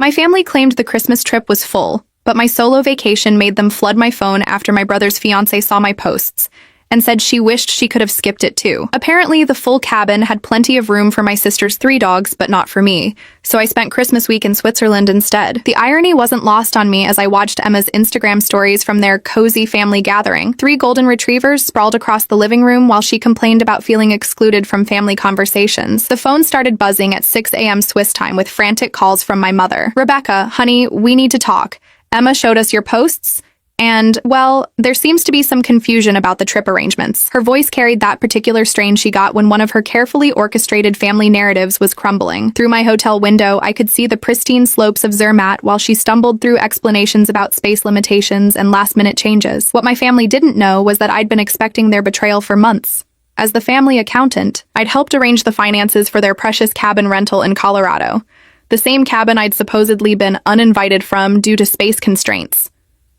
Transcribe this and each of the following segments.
My family claimed the Christmas trip was full, but my solo vacation made them flood my phone after my brother's fiancé saw my posts and said she wished she could have skipped it too. Apparently, the full cabin had plenty of room for my sister's 3 dogs, but not for me, so I spent Christmas week in Switzerland instead. The irony wasn't lost on me as I watched Emma's Instagram stories from their cozy family gathering. 3 golden retrievers sprawled across the living room while she complained about feeling excluded from family conversations. The phone started buzzing at 6 a.m. Swiss time with frantic calls from my mother. "Rebecca, honey, we need to talk. Emma showed us your posts, and, well, there seems to be some confusion about the trip arrangements." Her voice carried that particular strain she got when one of her carefully orchestrated family narratives was crumbling. Through my hotel window, I could see the pristine slopes of Zermatt while she stumbled through explanations about space limitations and last-minute changes. What my family didn't know was that I'd been expecting their betrayal for months. As the family accountant, I'd helped arrange the finances for their precious cabin rental in Colorado, the same cabin I'd supposedly been uninvited from due to space constraints.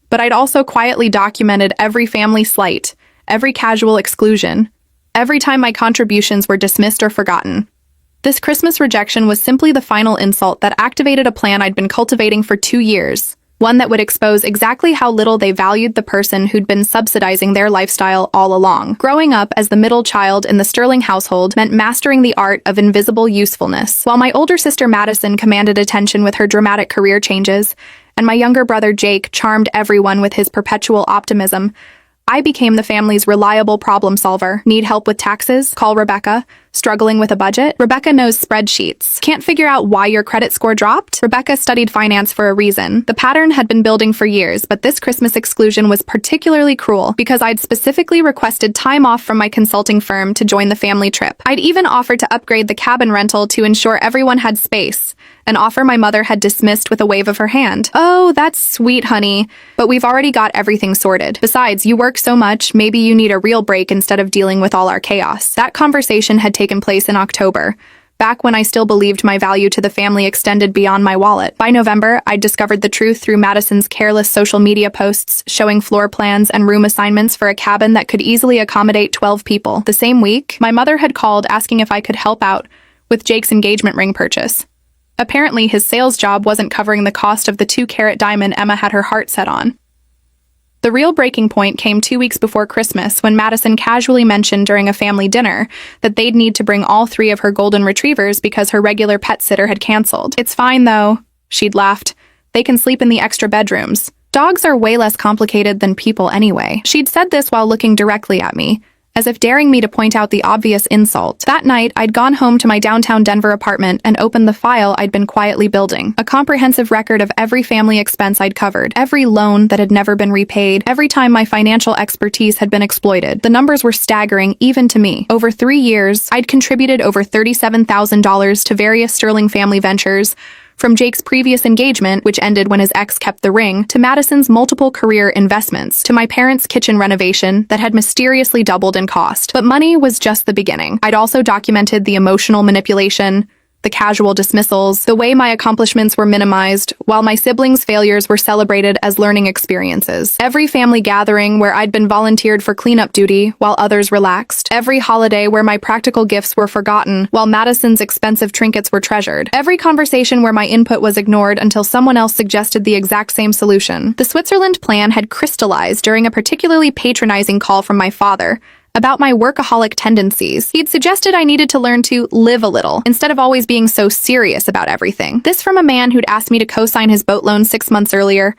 But I'd also quietly documented every family slight, every casual exclusion, every time my contributions were dismissed or forgotten. This Christmas rejection was simply the final insult that activated a plan I'd been cultivating for 2 years, one that would expose exactly how little they valued the person who'd been subsidizing their lifestyle all along. Growing up as the middle child in the Sterling household meant mastering the art of invisible usefulness. While my older sister Madison commanded attention with her dramatic career changes, and my younger brother Jake charmed everyone with his perpetual optimism, I became the family's reliable problem solver. Need help with taxes? Call Rebecca. Struggling with a budget? Rebecca knows spreadsheets. Can't figure out why your credit score dropped? Rebecca studied finance for a reason. The pattern had been building for years, but this Christmas exclusion was particularly cruel because I'd specifically requested time off from my consulting firm to join the family trip. I'd even offered to upgrade the cabin rental to ensure everyone had space, an offer my mother had dismissed with a wave of her hand. "Oh, that's sweet, honey, but we've already got everything sorted. Besides, you work so much, maybe you need a real break instead of dealing with all our chaos." That conversation had taken place in October, back when I still believed my value to the family extended beyond my wallet. By November, I'd discovered the truth through Madison's careless social media posts showing floor plans and room assignments for a cabin that could easily accommodate 12 people. The same week, my mother had called asking if I could help out with Jake's engagement ring purchase. Apparently, his sales job wasn't covering the cost of the 2-carat diamond Emma had her heart set on. The real breaking point came 2 weeks before Christmas when Madison casually mentioned during a family dinner that they'd need to bring all 3 of her golden retrievers because her regular pet sitter had canceled. "It's fine, though," she'd laughed. "They can sleep in the extra bedrooms. Dogs are way less complicated than people anyway." She'd said this while looking directly at me, as if daring me to point out the obvious insult. That night, I'd gone home to my downtown Denver apartment and opened the file I'd been quietly building. A comprehensive record of every family expense I'd covered, every loan that had never been repaid, every time my financial expertise had been exploited. The numbers were staggering, even to me. Over 3 years, I'd contributed over $37,000 to various Sterling family ventures, from Jake's previous engagement, which ended when his ex kept the ring, to Madison's multiple career investments, to my parents' kitchen renovation that had mysteriously doubled in cost. But money was just the beginning. I'd also documented the emotional manipulation, the casual dismissals, the way my accomplishments were minimized, while my siblings' failures were celebrated as learning experiences. Every family gathering where I'd been volunteered for cleanup duty while others relaxed. Every holiday where my practical gifts were forgotten while Madison's expensive trinkets were treasured. Every conversation where my input was ignored until someone else suggested the exact same solution. The Switzerland plan had crystallized during a particularly patronizing call from my father about my workaholic tendencies. He'd suggested I needed to learn to live a little, instead of always being so serious about everything. This from a man who'd asked me to co-sign his boat loan 6 months earlier,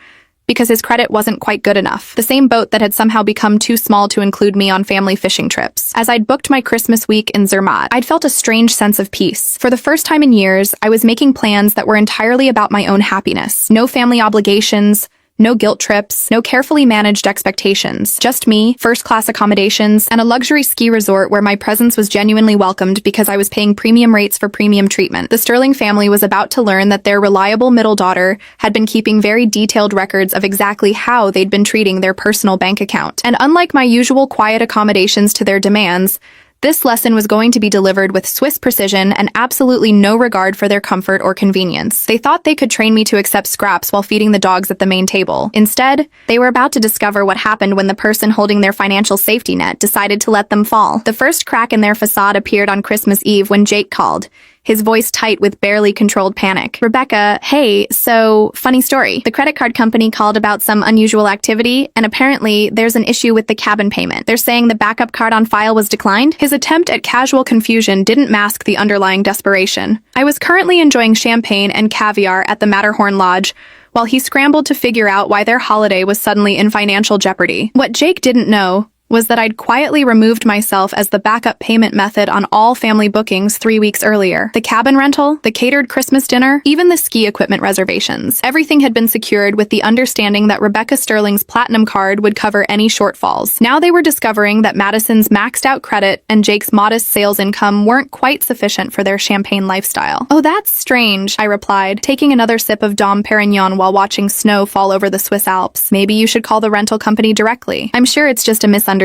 because his credit wasn't quite good enough. The same boat that had somehow become too small to include me on family fishing trips. As I'd booked my Christmas week in Zermatt, I'd felt a strange sense of peace. For the first time in years, I was making plans that were entirely about my own happiness. No family obligations, no guilt trips, no carefully managed expectations. Just me, first-class accommodations, and a luxury ski resort where my presence was genuinely welcomed because I was paying premium rates for premium treatment. The Sterling family was about to learn that their reliable middle daughter had been keeping very detailed records of exactly how they'd been treating their personal bank account. And unlike my usual quiet accommodations to their demands, this lesson was going to be delivered with Swiss precision and absolutely no regard for their comfort or convenience. They thought they could train me to accept scraps while feeding the dogs at the main table. Instead, they were about to discover what happened when the person holding their financial safety net decided to let them fall. The first crack in their facade appeared on Christmas Eve when Jake called. his voice tight with barely controlled panic. Rebecca, hey, so, funny story. The credit card company called about some unusual activity, and apparently there's an issue with the cabin payment. They're saying the backup card on file was declined. His attempt at casual confusion didn't mask the underlying desperation. I was currently enjoying champagne and caviar at the Matterhorn Lodge, while he scrambled to figure out why their holiday was suddenly in financial jeopardy. What Jake didn't know was that I'd quietly removed myself as the backup payment method on all family bookings 3 weeks earlier. The cabin rental, the catered Christmas dinner, even the ski equipment reservations. Everything had been secured with the understanding that Rebecca Sterling's platinum card would cover any shortfalls. Now they were discovering that Madison's maxed out credit and Jake's modest sales income weren't quite sufficient for their champagne lifestyle. Oh, that's strange, I replied, taking another sip of Dom Perignon while watching snow fall over the Swiss Alps. Maybe you should call the rental company directly. I'm sure it's just a misunderstanding.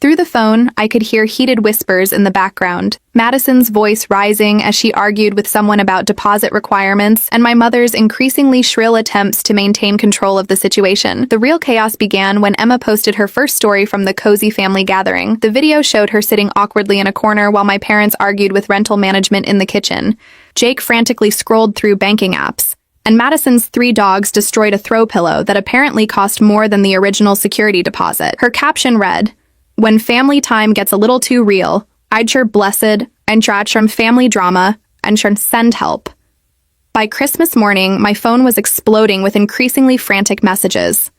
Through the phone, I could hear heated whispers in the background, Madison's voice rising as she argued with someone about deposit requirements, and my mother's increasingly shrill attempts to maintain control of the situation. The real chaos began when Emma posted her first story from the cozy family gathering. The video showed her sitting awkwardly in a corner while my parents argued with rental management in the kitchen. Jake frantically scrolled through banking apps, and Madison's 3 dogs destroyed a throw pillow that apparently cost more than the original security deposit. Her caption read, "When family time gets a little too real, I'd sure blessed and trach from family drama and sure send help." By Christmas morning, my phone was exploding with increasingly frantic messages.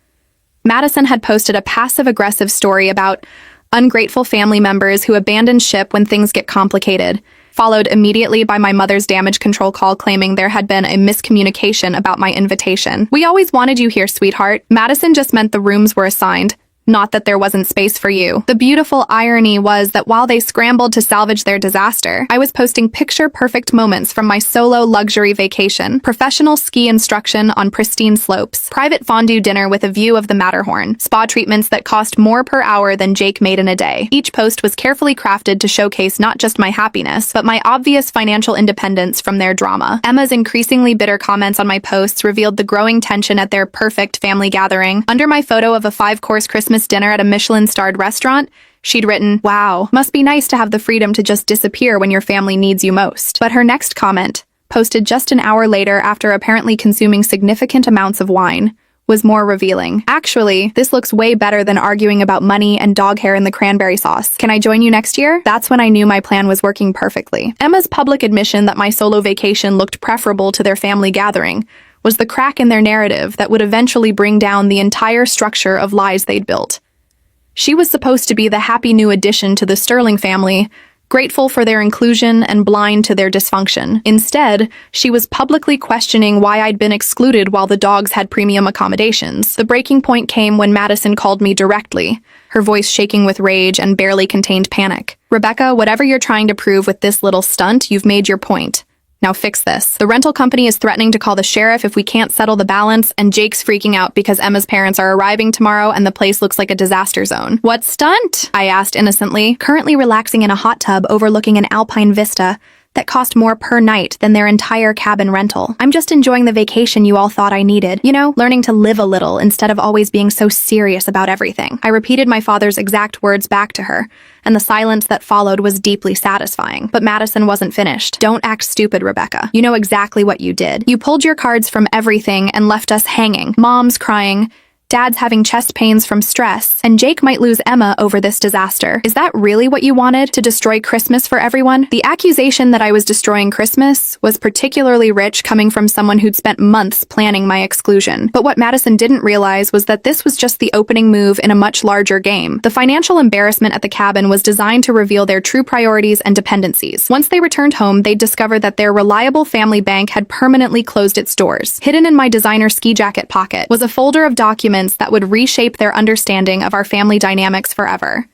Madison had posted a passive-aggressive story about ungrateful family members who abandon ship when things get complicated, followed immediately by my mother's damage control call claiming there had been a miscommunication about my invitation. "We always wanted you here, sweetheart. Madison just meant the rooms were assigned, not that there wasn't space for you." The beautiful irony was that while they scrambled to salvage their disaster, I was posting picture-perfect moments from my solo luxury vacation, professional ski instruction on pristine slopes, private fondue dinner with a view of the Matterhorn, spa treatments that cost more per hour than Jake made in a day. Each post was carefully crafted to showcase not just my happiness, but my obvious financial independence from their drama. Emma's increasingly bitter comments on my posts revealed the growing tension at their perfect family gathering. Under my photo of a 5-course Christmas dinner at a Michelin-starred restaurant, she'd written, "Wow, must be nice to have the freedom to just disappear when your family needs you most." But her next comment, posted just an hour later after apparently consuming significant amounts of wine, was more revealing. "Actually, this looks way better than arguing about money and dog hair in the cranberry sauce. Can I join you next year?" That's when I knew my plan was working perfectly. Emma's public admission that my solo vacation looked preferable to their family gathering was the crack in their narrative that would eventually bring down the entire structure of lies they'd built. She was supposed to be the happy new addition to the Sterling family, grateful for their inclusion and blind to their dysfunction. Instead, she was publicly questioning why I'd been excluded while the dogs had premium accommodations. The breaking point came when Madison called me directly, her voice shaking with rage and barely contained panic. "Rebecca, whatever you're trying to prove with this little stunt, you've made your point. Now fix this. The rental company is threatening to call the sheriff if we can't settle the balance, and Jake's freaking out because Emma's parents are arriving tomorrow and the place looks like a disaster zone." "What stunt?" I asked innocently, currently relaxing in a hot tub overlooking an alpine vista that cost more per night than their entire cabin rental. "I'm just enjoying the vacation you all thought I needed. You know, learning to live a little instead of always being so serious about everything." I repeated my father's exact words back to her, and the silence that followed was deeply satisfying. But Madison wasn't finished. "Don't act stupid, Rebecca. You know exactly what you did. You pulled your cards from everything and left us hanging. Mom's crying, Dad's having chest pains from stress, and Jake might lose Emma over this disaster. Is that really what you wanted, to destroy Christmas for everyone?" The accusation that I was destroying Christmas was particularly rich coming from someone who'd spent months planning my exclusion. But what Madison didn't realize was that this was just the opening move in a much larger game. The financial embarrassment at the cabin was designed to reveal their true priorities and dependencies. Once they returned home, they'd discovered that their reliable family bank had permanently closed its doors. Hidden in my designer ski jacket pocket was a folder of documents that would reshape their understanding of our family dynamics forever.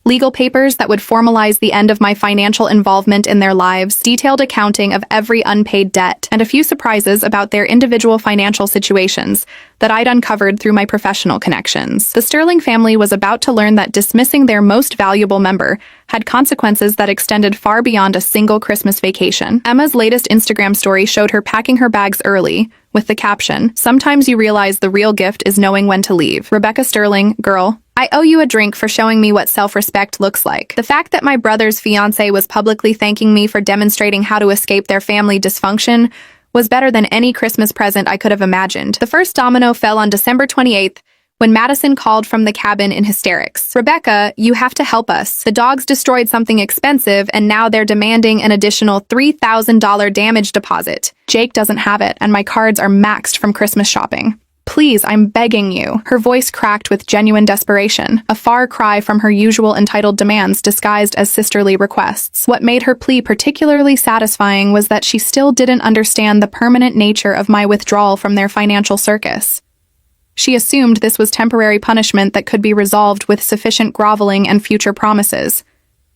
Legal papers that would formalize the end of my financial involvement in their lives, detailed accounting of every unpaid debt, and a few surprises about their individual financial situations that I'd uncovered through my professional connections. The Sterling family was about to learn that dismissing their most valuable member had consequences that extended far beyond a single Christmas vacation. Emma's latest Instagram story showed her packing her bags early, with the caption, "Sometimes you realize the real gift is knowing when to leave. Rebecca Sterling, girl, I owe you a drink for showing me what self-respect looks like." The fact that my brother's fiancé was publicly thanking me for demonstrating how to escape their family dysfunction was better than any Christmas present I could have imagined. The first domino fell on December 28th, when Madison called from the cabin in hysterics. "Rebecca, you have to help us. The dogs destroyed something expensive, and now they're demanding an additional $3,000 damage deposit. Jake doesn't have it, and my cards are maxed from Christmas shopping. Please, I'm begging you." Her voice cracked with genuine desperation, a far cry from her usual entitled demands disguised as sisterly requests. What made her plea particularly satisfying was that she still didn't understand the permanent nature of my withdrawal from their financial circus. She assumed this was temporary punishment that could be resolved with sufficient groveling and future promises.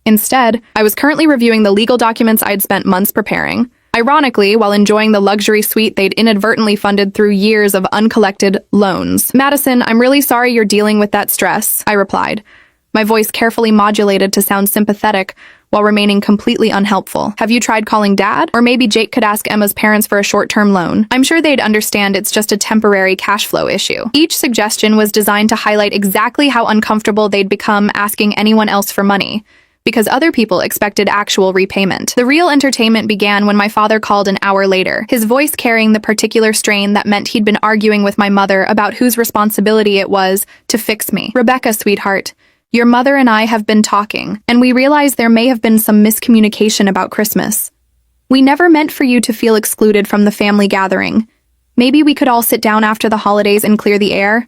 Instead, I was currently reviewing the legal documents I'd spent months preparing. Ironically, while enjoying the luxury suite they'd inadvertently funded through years of uncollected loans. "Madison, I'm really sorry you're dealing with that stress," I replied, my voice carefully modulated to sound sympathetic while remaining completely unhelpful. "Have you tried calling Dad? Or maybe Jake could ask Emma's parents for a short-term loan. I'm sure they'd understand it's just a temporary cash flow issue." Each suggestion was designed to highlight exactly how uncomfortable they'd become asking anyone else for money, because other people expected actual repayment. The real entertainment began when my father called an hour later, his voice carrying the particular strain that meant he'd been arguing with my mother about whose responsibility it was to fix me. "Rebecca, sweetheart, your mother and I have been talking, and we realize there may have been some miscommunication about Christmas. We never meant for you to feel excluded from the family gathering. Maybe we could all sit down after the holidays and clear the air."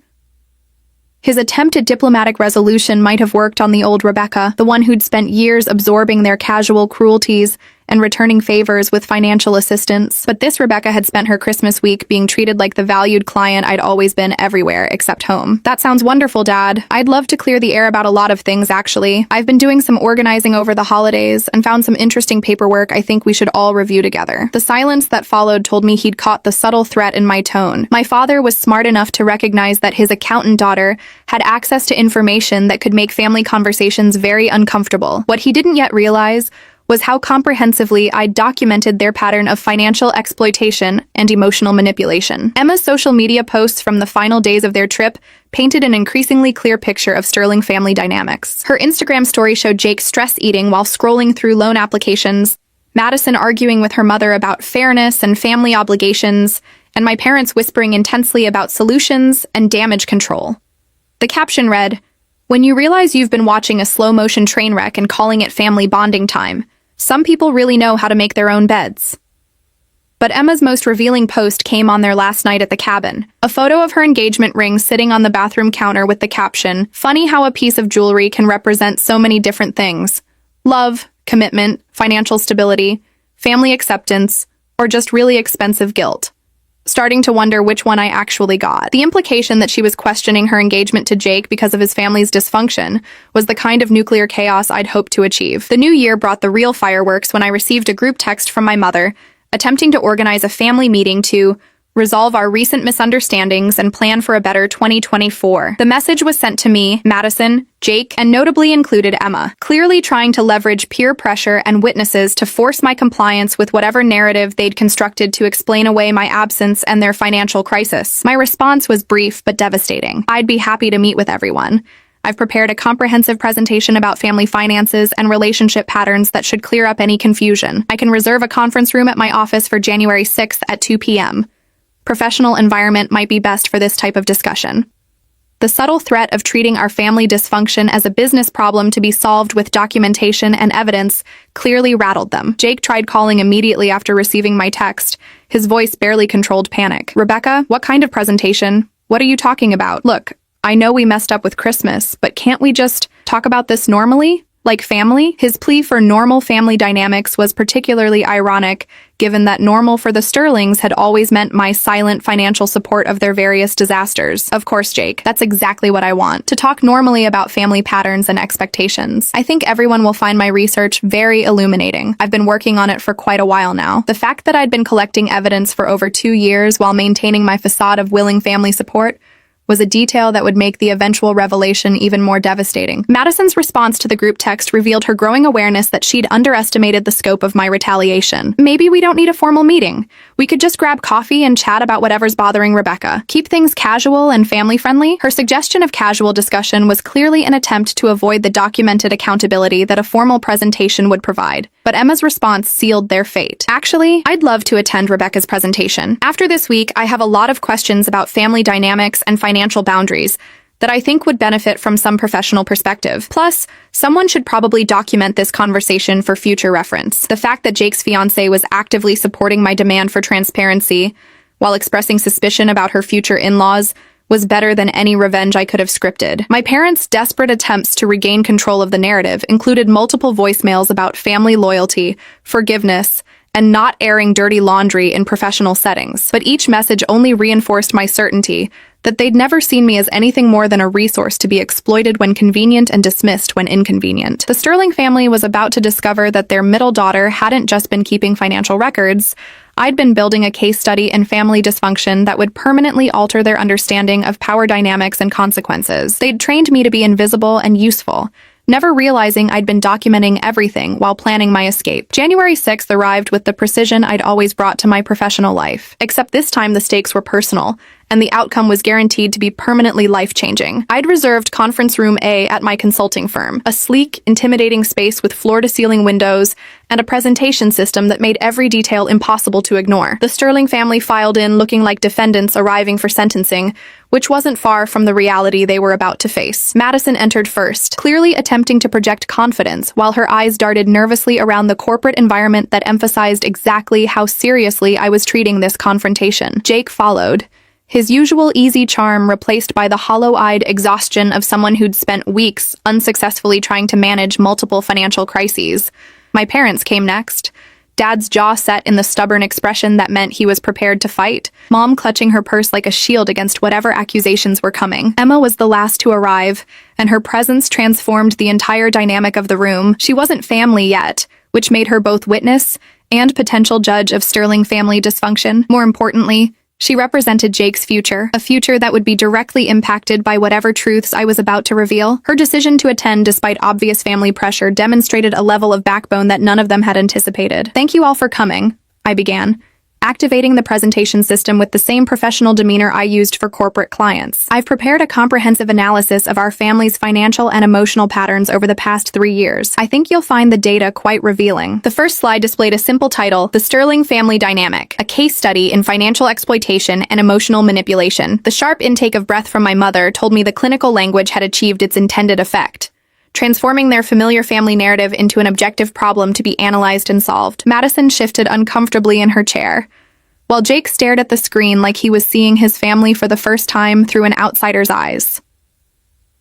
His attempt at diplomatic resolution might have worked on the old Rebecca, the one who'd spent years absorbing their casual cruelties and returning favors with financial assistance. But this Rebecca had spent her Christmas week being treated like the valued client I'd always been everywhere except home. "That sounds wonderful, Dad. I'd love to clear the air about a lot of things, actually. I've been doing some organizing over the holidays and found some interesting paperwork I think we should all review together." The silence that followed told me he'd caught the subtle threat in my tone. My father was smart enough to recognize that his accountant daughter had access to information that could make family conversations very uncomfortable. What he didn't yet realize was how comprehensively I'd documented their pattern of financial exploitation and emotional manipulation. Emma's social media posts from the final days of their trip painted an increasingly clear picture of Sterling family dynamics. Her Instagram story showed Jake stress eating while scrolling through loan applications, Madison arguing with her mother about fairness and family obligations, and my parents whispering intensely about solutions and damage control. The caption read, "When you realize you've been watching a slow-motion train wreck and calling it family bonding time, some people really know how to make their own beds." But Emma's most revealing post came on their last night at the cabin. A photo of her engagement ring sitting on the bathroom counter with the caption, "Funny how a piece of jewelry can represent so many different things. Love, commitment, financial stability, family acceptance, or just really expensive guilt." Starting to wonder which one I actually got. The implication that she was questioning her engagement to Jake because of his family's dysfunction was the kind of nuclear chaos I'd hoped to achieve. The new year brought the real fireworks when I received a group text from my mother, attempting to organize a family meeting to resolve our recent misunderstandings and plan for a better 2024. The message was sent to me, Madison, Jake, and notably included Emma, clearly trying to leverage peer pressure and witnesses to force my compliance with whatever narrative they'd constructed to explain away my absence and their financial crisis. My response was brief but devastating. "I'd be happy to meet with everyone. I've prepared a comprehensive presentation about family finances and relationship patterns that should clear up any confusion. I can reserve a conference room at my office for January 6th at 2 p.m. Professional environment might be best for this type of discussion." The subtle threat of treating our family dysfunction as a business problem to be solved with documentation and evidence clearly rattled them. Jake tried calling immediately after receiving my text. His voice barely controlled panic. "Rebecca, what kind of presentation? What are you talking about? Look, I know we messed up with Christmas, but can't we just talk about this normally? Like family?" His plea for normal family dynamics was particularly ironic, given that normal for the Sterlings had always meant my silent financial support of their various disasters. Of course, Jake, that's exactly what I want. To talk normally about family patterns and expectations. I think everyone will find my research very illuminating. I've been working on it for quite a while now. The fact that I'd been collecting evidence for over 2 years while maintaining my facade of willing family support was a detail that would make the eventual revelation even more devastating. Madison's response to the group text revealed her growing awareness that she'd underestimated the scope of my retaliation. Maybe we don't need a formal meeting. We could just grab coffee and chat about whatever's bothering Rebecca. Keep things casual and family-friendly. Her suggestion of casual discussion was clearly an attempt to avoid the documented accountability that a formal presentation would provide. But Emma's response sealed their fate. Actually, I'd love to attend Rebecca's presentation. After this week, I have a lot of questions about family dynamics and financial boundaries that I think would benefit from some professional perspective. Plus, someone should probably document this conversation for future reference. The fact that Jake's fiancé was actively supporting my demand for transparency while expressing suspicion about her future in-laws was better than any revenge I could have scripted. My parents' desperate attempts to regain control of the narrative included multiple voicemails about family loyalty, forgiveness, and not airing dirty laundry in professional settings. But each message only reinforced my certainty that they'd never seen me as anything more than a resource to be exploited when convenient and dismissed when inconvenient. The Sterling family was about to discover that their middle daughter hadn't just been keeping financial records. I'd been building a case study in family dysfunction that would permanently alter their understanding of power dynamics and consequences. They'd trained me to be invisible and useful, never realizing I'd been documenting everything while planning my escape. January 6th arrived with the precision I'd always brought to my professional life. Except this time the stakes were personal, and the outcome was guaranteed to be permanently life-changing. I'd reserved Conference Room A at my consulting firm, a sleek, intimidating space with floor-to-ceiling windows and a presentation system that made every detail impossible to ignore. The Sterling family filed in looking like defendants arriving for sentencing, which wasn't far from the reality they were about to face. Madison entered first, clearly attempting to project confidence, while her eyes darted nervously around the corporate environment that emphasized exactly how seriously I was treating this confrontation. Jake followed, his usual easy charm replaced by the hollow-eyed exhaustion of someone who'd spent weeks unsuccessfully trying to manage multiple financial crises. My parents came next, Dad's jaw set in the stubborn expression that meant he was prepared to fight, Mom clutching her purse like a shield against whatever accusations were coming. Emma was the last to arrive, and her presence transformed the entire dynamic of the room. She wasn't family yet, which made her both witness and potential judge of Sterling family dysfunction. More importantly, she represented Jake's future, a future that would be directly impacted by whatever truths I was about to reveal. Her decision to attend despite obvious family pressure demonstrated a level of backbone that none of them had anticipated. "Thank you all for coming," I began, activating the presentation system with the same professional demeanor I used for corporate clients. "I've prepared a comprehensive analysis of our family's financial and emotional patterns over the past 3 years. I think you'll find the data quite revealing." The first slide displayed a simple title, "The Sterling Family Dynamic, a case study in financial exploitation and emotional manipulation." The sharp intake of breath from my mother told me the clinical language had achieved its intended effect, transforming their familiar family narrative into an objective problem to be analyzed and solved. Madison shifted uncomfortably in her chair, while Jake stared at the screen like he was seeing his family for the first time through an outsider's eyes.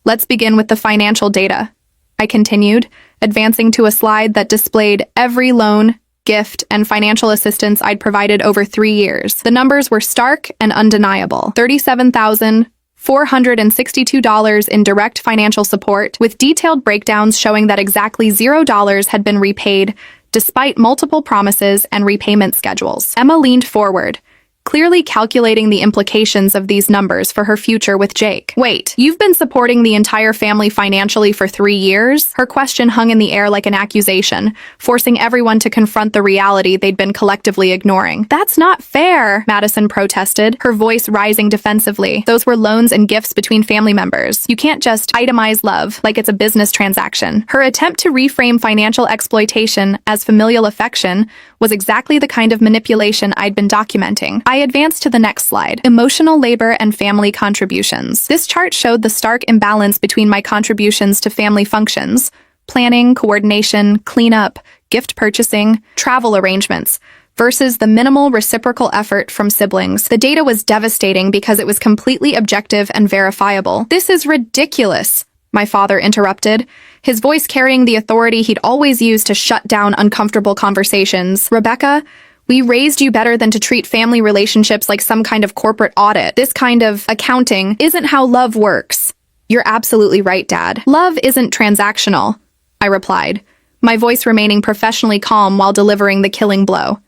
"Let's begin with the financial data," I continued, advancing to a slide that displayed every loan, gift, and financial assistance I'd provided over 3 years. The numbers were stark and undeniable. $37,462 in direct financial support, with detailed breakdowns showing that exactly $0 had been repaid despite multiple promises and repayment schedules. Emma leaned forward, clearly calculating the implications of these numbers for her future with Jake. "Wait, you've been supporting the entire family financially for 3 years?" Her question hung in the air like an accusation, forcing everyone to confront the reality they'd been collectively ignoring. "That's not fair," Madison protested, her voice rising defensively. "Those were loans and gifts between family members. You can't just itemize love like it's a business transaction." Her attempt to reframe financial exploitation as familial affection was exactly the kind of manipulation I'd been documenting. I advanced to the next slide, emotional labor and family contributions. This chart showed the stark imbalance between my contributions to family functions, planning, coordination, cleanup, gift purchasing, travel arrangements, versus the minimal reciprocal effort from siblings. The data was devastating because it was completely objective and verifiable. "This is ridiculous," my father interrupted, his voice carrying the authority he'd always used to shut down uncomfortable conversations. "Rebecca, we raised you better than to treat family relationships like some kind of corporate audit. This kind of accounting isn't how love works." "You're absolutely right, Dad. Love isn't transactional," I replied, my voice remaining professionally calm while delivering the killing blow.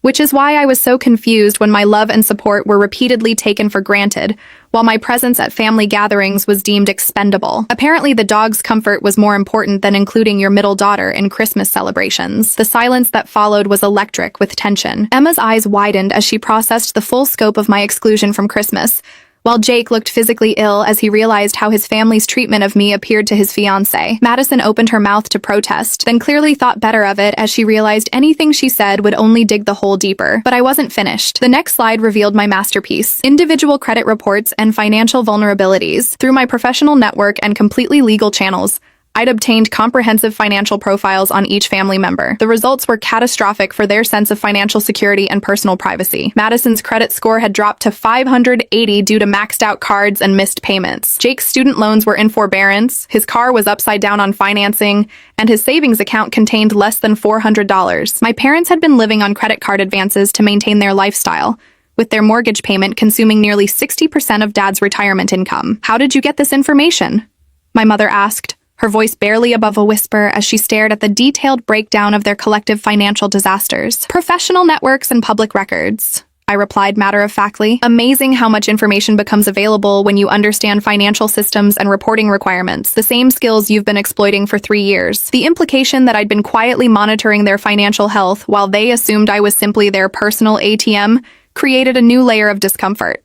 which is why I was so confused when my love and support were repeatedly taken for granted, while my presence at family gatherings was deemed expendable. Apparently, the dog's comfort was more important than including your middle daughter in Christmas celebrations. The silence that followed was electric with tension. Emma's eyes widened as she processed the full scope of my exclusion from Christmas, while Jake looked physically ill as he realized how his family's treatment of me appeared to his fiancé. Madison opened her mouth to protest, then clearly thought better of it as she realized anything she said would only dig the hole deeper. But I wasn't finished. The next slide revealed my masterpiece: individual credit reports and financial vulnerabilities. Through my professional network and completely legal channels, I'd obtained comprehensive financial profiles on each family member. The results were catastrophic for their sense of financial security and personal privacy. Madison's credit score had dropped to 580 due to maxed out cards and missed payments. Jake's student loans were in forbearance, his car was upside down on financing, and his savings account contained less than $400. My parents had been living on credit card advances to maintain their lifestyle, with their mortgage payment consuming nearly 60% of Dad's retirement income. "How did you get this information?" my mother asked, her voice barely above a whisper as she stared at the detailed breakdown of their collective financial disasters. "Professional networks and public records," I replied matter-of-factly. "Amazing how much information becomes available when you understand financial systems and reporting requirements, the same skills you've been exploiting for 3 years. The implication that I'd been quietly monitoring their financial health while they assumed I was simply their personal ATM created a new layer of discomfort.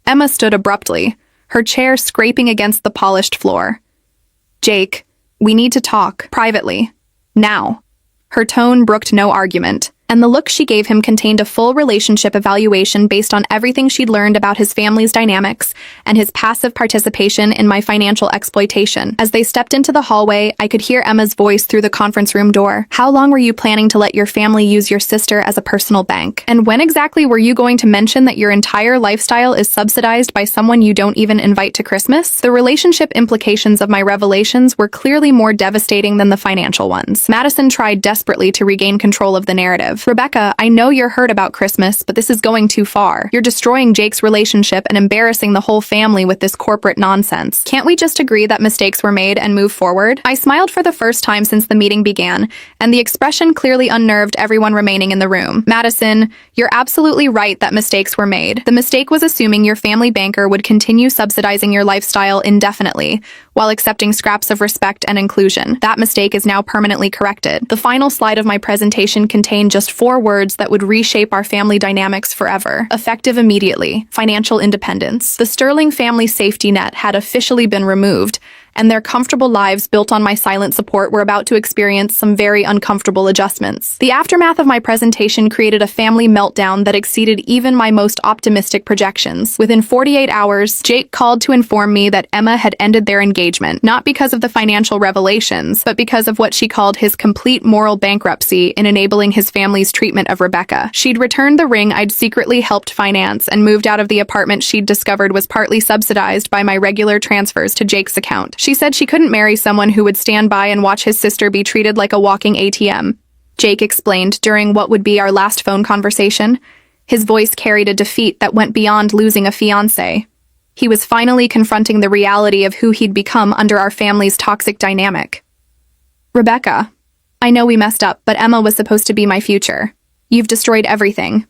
Emma stood abruptly, her chair scraping against the polished floor. "Jake, we need to talk, privately. Now." Her tone brooked no argument, and the look she gave him contained a full relationship evaluation based on everything she'd learned about his family's dynamics and his passive participation in my financial exploitation. As they stepped into the hallway, I could hear Emma's voice through the conference room door. "How long were you planning to let your family use your sister as a personal bank? And when exactly were you going to mention that your entire lifestyle is subsidized by someone you don't even invite to Christmas?" The relationship implications of my revelations were clearly more devastating than the financial ones. Madison tried desperately to regain control of the narrative. "Rebecca, I know you're hurt about Christmas, but this is going too far. You're destroying Jake's relationship and embarrassing the whole family with this corporate nonsense. Can't we just agree that mistakes were made and move forward?" I smiled for the first time since the meeting began, and the expression clearly unnerved everyone remaining in the room. "Madison, you're absolutely right that mistakes were made. The mistake was assuming your family banker would continue subsidizing your lifestyle indefinitely, while accepting scraps of respect and inclusion. That mistake is now permanently corrected." The final slide of my presentation contained just 4 words that would reshape our family dynamics forever. Effective immediately. Financial independence. The Sterling family safety net had officially been removed, and their comfortable lives built on my silent support were about to experience some very uncomfortable adjustments. The aftermath of my presentation created a family meltdown that exceeded even my most optimistic projections. Within 48 hours, Jake called to inform me that Emma had ended their engagement, not because of the financial revelations, but because of what she called his complete moral bankruptcy in enabling his family's treatment of Rebecca. She'd returned the ring I'd secretly helped finance and moved out of the apartment she'd discovered was partly subsidized by my regular transfers to Jake's account. She said she couldn't marry someone who would stand by and watch his sister be treated like a walking ATM. Jake explained during what would be our last phone conversation. His voice carried a defeat that went beyond losing a fiancé. He was finally confronting the reality of who he'd become under our family's toxic dynamic. "Rebecca, I know we messed up, but Emma was supposed to be my future. You've destroyed everything."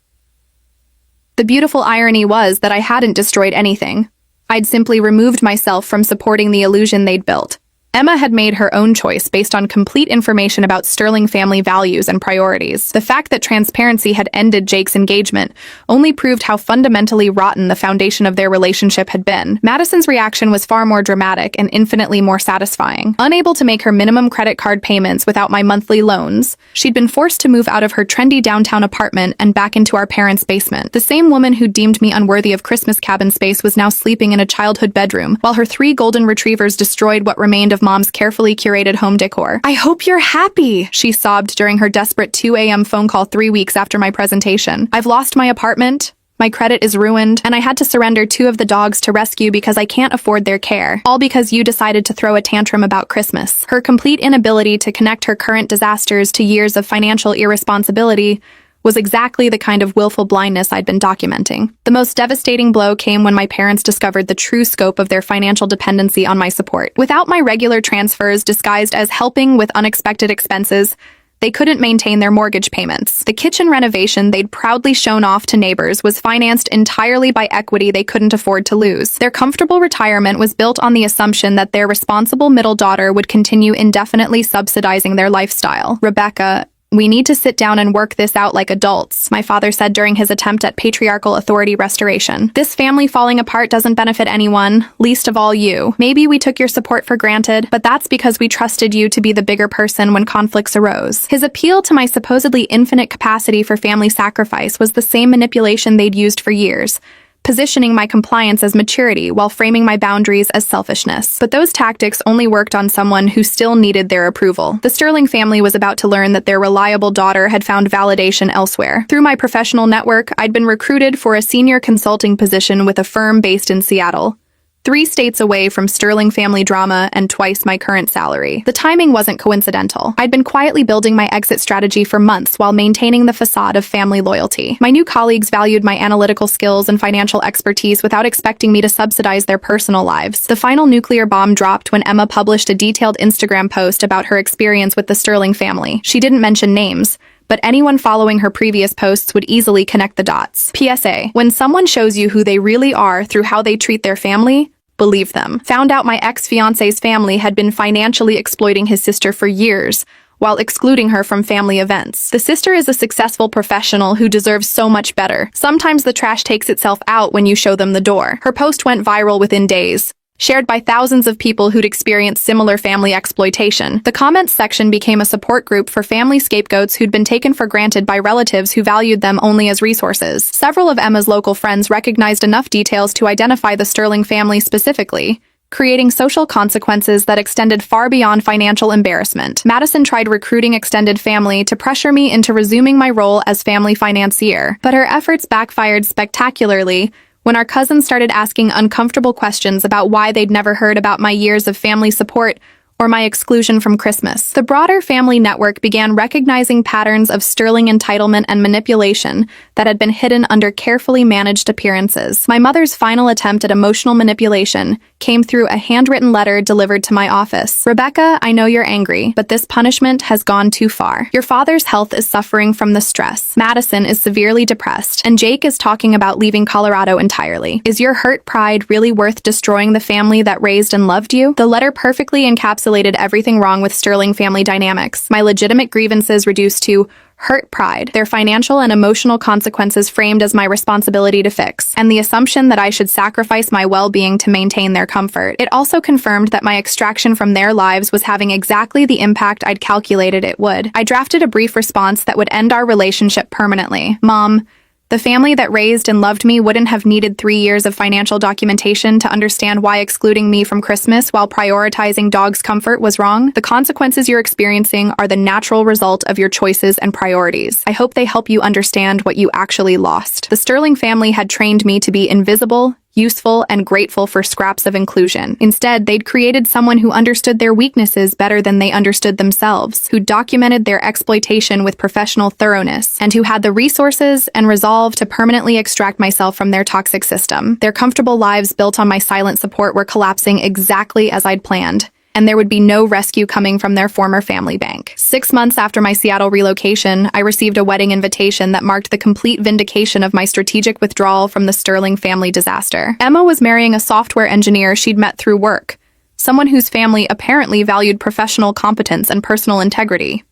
The beautiful irony was that I hadn't destroyed anything. I'd simply removed myself from supporting the illusion they'd built. Emma had made her own choice based on complete information about Sterling family values and priorities. The fact that transparency had ended Jake's engagement only proved how fundamentally rotten the foundation of their relationship had been. Madison's reaction was far more dramatic and infinitely more satisfying. Unable to make her minimum credit card payments without my monthly loans, she'd been forced to move out of her trendy downtown apartment and back into our parents' basement. The same woman who deemed me unworthy of Christmas cabin space was now sleeping in a childhood bedroom, while her 3 golden retrievers destroyed what remained of Mom's carefully curated home decor. "I hope you're happy," she sobbed during her desperate 2 a.m. phone call 3 weeks after my presentation. "I've lost my apartment, my credit is ruined, and I had to surrender 2 of the dogs to rescue because I can't afford their care. All because you decided to throw a tantrum about Christmas." Her complete inability to connect her current disasters to years of financial irresponsibility was exactly the kind of willful blindness I'd been documenting. The most devastating blow came when my parents discovered the true scope of their financial dependency on my support. Without my regular transfers disguised as helping with unexpected expenses, They couldn't maintain their mortgage payments. The kitchen renovation they'd proudly shown off to neighbors was financed entirely by equity they couldn't afford to lose. Their comfortable retirement was built on the assumption that their responsible middle daughter would continue indefinitely subsidizing their lifestyle. Rebecca, we need to sit down and work this out like adults, my father said during his attempt at patriarchal authority restoration. This family falling apart doesn't benefit anyone, least of all you. Maybe we took your support for granted, but that's because we trusted you to be the bigger person when conflicts arose. His appeal to my supposedly infinite capacity for family sacrifice was the same manipulation they'd used for years, positioning my compliance as maturity while framing my boundaries as selfishness. But those tactics only worked on someone who still needed their approval. The Sterling family was about to learn that their reliable daughter had found validation elsewhere. Through my professional network, I'd been recruited for a senior consulting position with a firm based in Seattle, 3 states away from Sterling family drama and twice my current salary. The timing wasn't coincidental. I'd been quietly building my exit strategy for months while maintaining the facade of family loyalty. My new colleagues valued my analytical skills and financial expertise without expecting me to subsidize their personal lives. The final nuclear bomb dropped when Emma published a detailed Instagram post about her experience with the Sterling family. She didn't mention names, but anyone following her previous posts would easily connect the dots. PSA: when someone shows you who they really are through how they treat their family, believe them. Found out my ex-fiance's family had been financially exploiting his sister for years, while excluding her from family events. The sister is a successful professional who deserves so much better. Sometimes the trash takes itself out when you show them the door. Her post went viral within days, shared by thousands of people who'd experienced similar family exploitation. The comments section became a support group for family scapegoats who'd been taken for granted by relatives who valued them only as resources. Several of Emma's local friends recognized enough details to identify the Sterling family specifically, creating social consequences that extended far beyond financial embarrassment. Madison tried recruiting extended family to pressure me into resuming my role as family financier, but her efforts backfired spectacularly when our cousins started asking uncomfortable questions about why they'd never heard about my years of family support or my exclusion from Christmas. The broader family network began recognizing patterns of Sterling entitlement and manipulation that had been hidden under carefully managed appearances. My mother's final attempt at emotional manipulation came through a handwritten letter delivered to my office. Rebecca, I know you're angry, but this punishment has gone too far. Your father's health is suffering from the stress. Madison is severely depressed, and Jake is talking about leaving Colorado entirely. Is your hurt pride really worth destroying the family that raised and loved you? The letter perfectly encapsulated everything wrong with Sterling family dynamics. My legitimate grievances reduced to hurt pride, their financial and emotional consequences framed as my responsibility to fix, and the assumption that I should sacrifice my well-being to maintain their comfort. It also confirmed that my extraction from their lives was having exactly the impact I'd calculated it would. I drafted a brief response that would end our relationship permanently. Mom, the family that raised and loved me wouldn't have needed 3 years of financial documentation to understand why excluding me from Christmas while prioritizing dog's comfort was wrong. The consequences you're experiencing are the natural result of your choices and priorities. I hope they help you understand what you actually lost. The Sterling family had trained me to be invisible, useful, and grateful for scraps of inclusion. Instead, they'd created someone who understood their weaknesses better than they understood themselves, who documented their exploitation with professional thoroughness, and who had the resources and resolve to permanently extract myself from their toxic system. Their comfortable lives built on my silent support were collapsing exactly as I'd planned, and there would be no rescue coming from their former family bank. 6 months after my Seattle relocation, I received a wedding invitation that marked the complete vindication of my strategic withdrawal from the Sterling family disaster. Emma was marrying a software engineer she'd met through work, someone whose family apparently valued professional competence and personal integrity.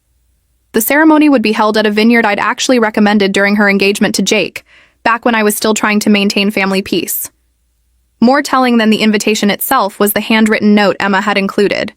The ceremony would be held at a vineyard I'd actually recommended during her engagement to Jake, back when I was still trying to maintain family peace. More telling than the invitation itself was the handwritten note Emma had included.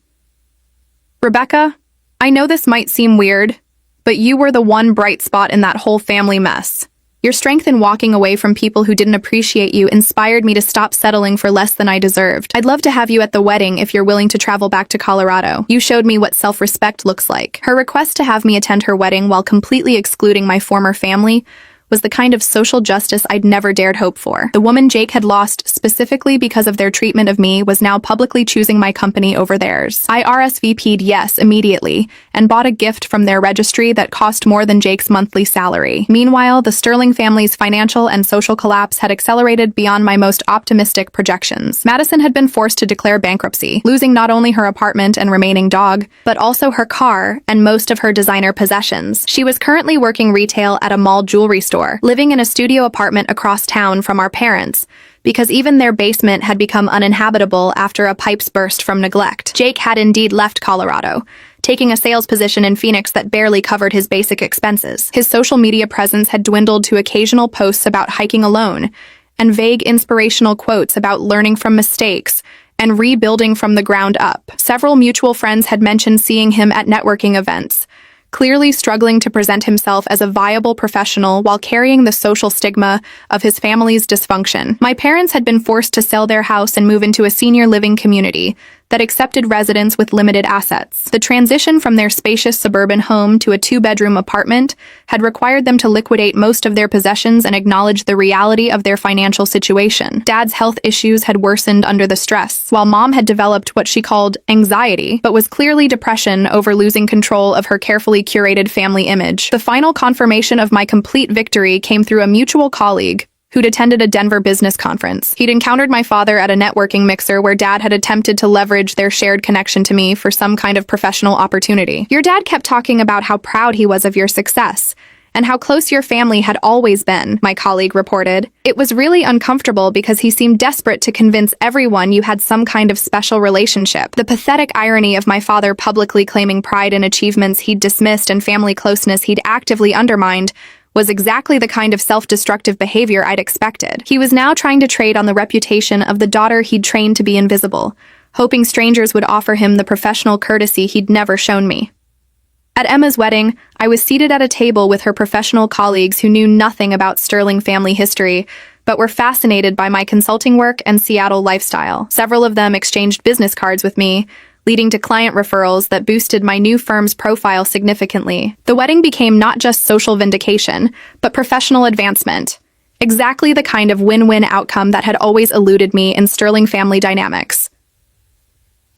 Rebecca, I know this might seem weird, but you were the one bright spot in that whole family mess. Your strength in walking away from people who didn't appreciate you inspired me to stop settling for less than I deserved. I'd love to have you at the wedding if you're willing to travel back to Colorado. You showed me what self-respect looks like. Her request to have me attend her wedding while completely excluding my former family was the kind of social justice I'd never dared hope for. The woman Jake had lost specifically because of their treatment of me was now publicly choosing my company over theirs. I RSVP'd yes immediately and bought a gift from their registry that cost more than Jake's monthly salary. Meanwhile, the Sterling family's financial and social collapse had accelerated beyond my most optimistic projections. Madison had been forced to declare bankruptcy, losing not only her apartment and remaining dog, but also her car and most of her designer possessions. She was currently working retail at a mall jewelry store, living in a studio apartment across town from our parents, because even their basement had become uninhabitable after a pipes burst from neglect. Jake had indeed left Colorado, taking a sales position in Phoenix that barely covered his basic expenses. His social media presence had dwindled to occasional posts about hiking alone and vague inspirational quotes about learning from mistakes and rebuilding from the ground up. Several mutual friends had mentioned seeing him at networking events, clearly struggling to present himself as a viable professional while carrying the social stigma of his family's dysfunction. My parents had been forced to sell their house and move into a senior living community that accepted residents with limited assets. The transition from their spacious suburban home to a two-bedroom apartment had required them to liquidate most of their possessions and acknowledge the reality of their financial situation. Dad's health issues had worsened under the stress, while Mom had developed what she called anxiety, but was clearly depression over losing control of her carefully curated family image. The final confirmation of my complete victory came through a mutual colleague who'd attended a Denver business conference. He'd encountered my father at a networking mixer where Dad had attempted to leverage their shared connection to me for some kind of professional opportunity. Your dad kept talking about how proud he was of your success and how close your family had always been, my colleague reported. It was really uncomfortable because he seemed desperate to convince everyone you had some kind of special relationship. The pathetic irony of my father publicly claiming pride in achievements he'd dismissed and family closeness he'd actively undermined was exactly the kind of self-destructive behavior I'd expected. He was now trying to trade on the reputation of the daughter he'd trained to be invisible, hoping strangers would offer him the professional courtesy he'd never shown me. At Emma's wedding, I was seated at a table with her professional colleagues who knew nothing about Sterling family history, but were fascinated by my consulting work and Seattle lifestyle. Several of them exchanged business cards with me, leading to client referrals that boosted my new firm's profile significantly. The wedding became not just social vindication, but professional advancement. Exactly the kind of win-win outcome that had always eluded me in Sterling family dynamics.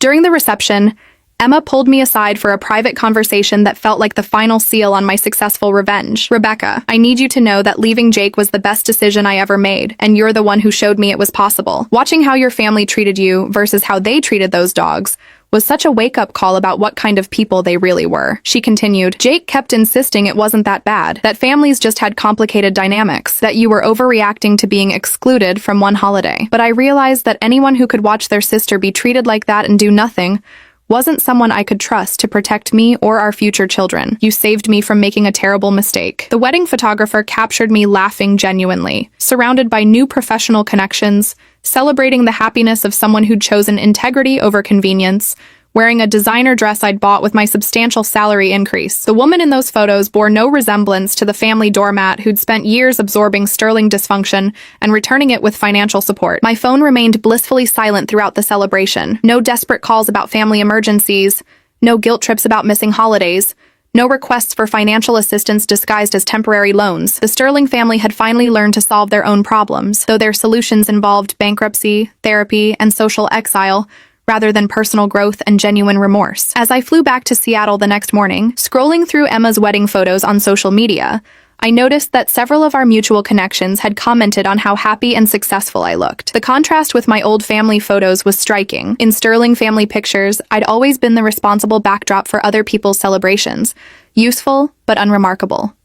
During the reception, Emma pulled me aside for a private conversation that felt like the final seal on my successful revenge. Rebecca, I need you to know that leaving Jake was the best decision I ever made, and you're the one who showed me it was possible. Watching how your family treated you versus how they treated those dogs was such a wake-up call about what kind of people they really were. She continued, Jake kept insisting it wasn't that bad, that families just had complicated dynamics, that you were overreacting to being excluded from one holiday. But I realized that anyone who could watch their sister be treated like that and do nothing wasn't someone I could trust to protect me or our future children. You saved me from making a terrible mistake. The wedding photographer captured me laughing genuinely, surrounded by new professional connections, celebrating the happiness of someone who'd chosen integrity over convenience, wearing a designer dress I'd bought with my substantial salary increase. The woman in those photos bore no resemblance to the family doormat who'd spent years absorbing Sterling dysfunction and returning it with financial support. My phone remained blissfully silent throughout the celebration. No desperate calls about family emergencies, no guilt trips about missing holidays, no requests for financial assistance disguised as temporary loans. The Sterling family had finally learned to solve their own problems, though their solutions involved bankruptcy, therapy, and social exile, rather than personal growth and genuine remorse. As I flew back to Seattle the next morning, scrolling through Emma's wedding photos on social media, I noticed that several of our mutual connections had commented on how happy and successful I looked. The contrast with my old family photos was striking. In Sterling family pictures, I'd always been the responsible backdrop for other people's celebrations, useful but unremarkable.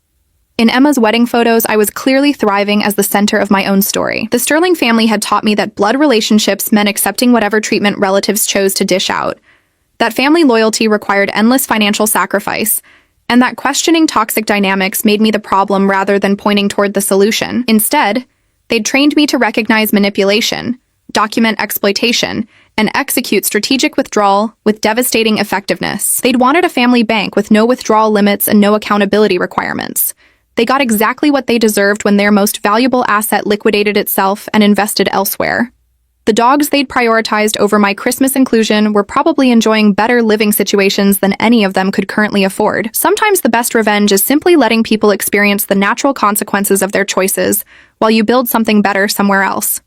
In Emma's wedding photos, I was clearly thriving as the center of my own story. The Sterling family had taught me that blood relationships meant accepting whatever treatment relatives chose to dish out, that family loyalty required endless financial sacrifice, and that questioning toxic dynamics made me the problem rather than pointing toward the solution. Instead, they'd trained me to recognize manipulation, document exploitation, and execute strategic withdrawal with devastating effectiveness. They'd wanted a family bank with no withdrawal limits and no accountability requirements. They got exactly what they deserved when their most valuable asset liquidated itself and invested elsewhere. The dogs they'd prioritized over my Christmas inclusion were probably enjoying better living situations than any of them could currently afford. Sometimes the best revenge is simply letting people experience the natural consequences of their choices while you build something better somewhere else.